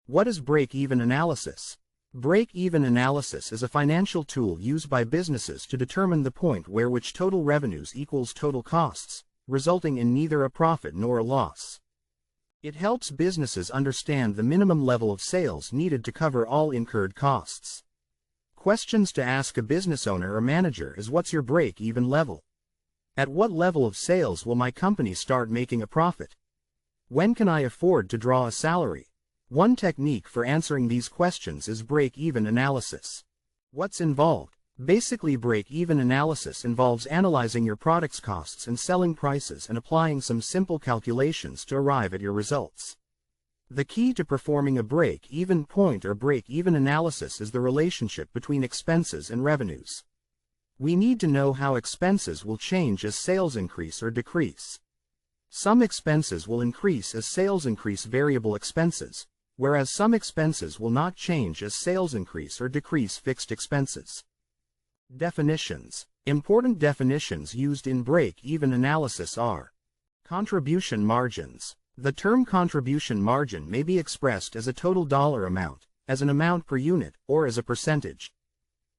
What is break-even analysis? Break-even analysis is a financial tool used by businesses to determine the point where which total revenues equals total costs, resulting in neither a profit nor a loss. It helps businesses understand the minimum level of sales needed to cover all incurred costs. Questions to ask a business owner or manager is: what's your break-even level? At what level of sales will my company start making a profit? When can I afford to draw a salary? One technique for answering these questions is break-even analysis. What's involved? Basically, break-even analysis involves analyzing your product's costs and selling prices and applying some simple calculations to arrive at your results. The key to performing a break-even point or break-even analysis is the relationship between expenses and revenues. We need to know how expenses will change as sales increase or decrease. Some expenses will increase as sales increase, variable expenses, whereas some expenses will not change as sales increase or decrease, fixed expenses. Definitions. Important definitions used in break-even analysis are: contribution margins. The term contribution margin may be expressed as a total dollar amount, as an amount per unit, or as a percentage.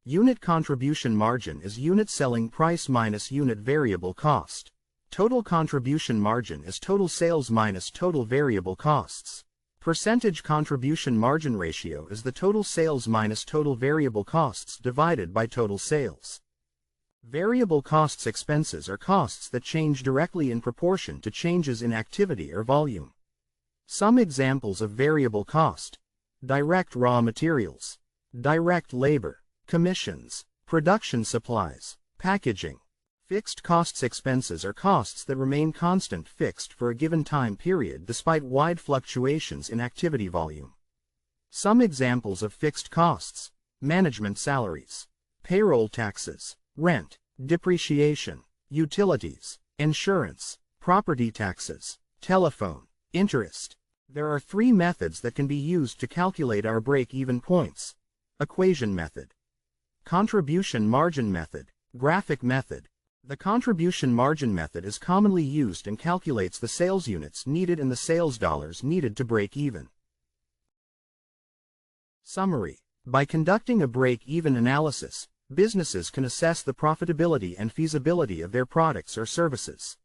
Unit contribution margin is unit selling price minus unit variable cost. Total contribution margin is total sales minus total variable costs. Percentage contribution margin ratio is the total sales minus total variable costs divided by total sales. Variable costs. Expenses are costs that change directly in proportion to changes in activity or volume. Some examples of variable cost: direct raw materials, direct labor, commissions, production supplies, packaging. Fixed costs. Expenses are costs that remain constant, fixed for a given time period despite wide fluctuations in activity volume. Some examples of fixed costs: management salaries, payroll taxes, rent, depreciation, utilities, insurance, property taxes, telephone, interest. There are three methods that can be used to calculate our break-even points: equation method, contribution margin method, graphic method. The contribution margin method is commonly used and calculates the sales units needed and the sales dollars needed to break even. Summary. By conducting a break-even analysis, businesses can assess the profitability and feasibility of their products or services.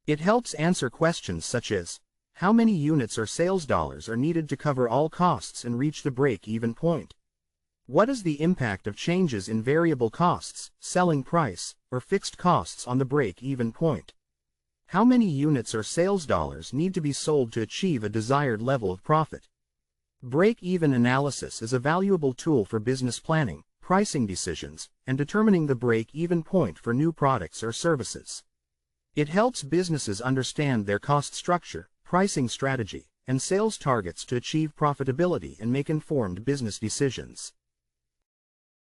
It helps answer questions such as: how many units or sales dollars are needed to cover all costs and reach the break-even point? What is the impact of changes in variable costs, selling price, or fixed costs on the break-even point? How many units or sales dollars need to be sold to achieve a desired level of profit? Break-even analysis is a valuable tool for business planning, pricing decisions, and determining the break-even point for new products or services. It helps businesses understand their cost structure, pricing strategy, and sales targets to achieve profitability and make informed business decisions.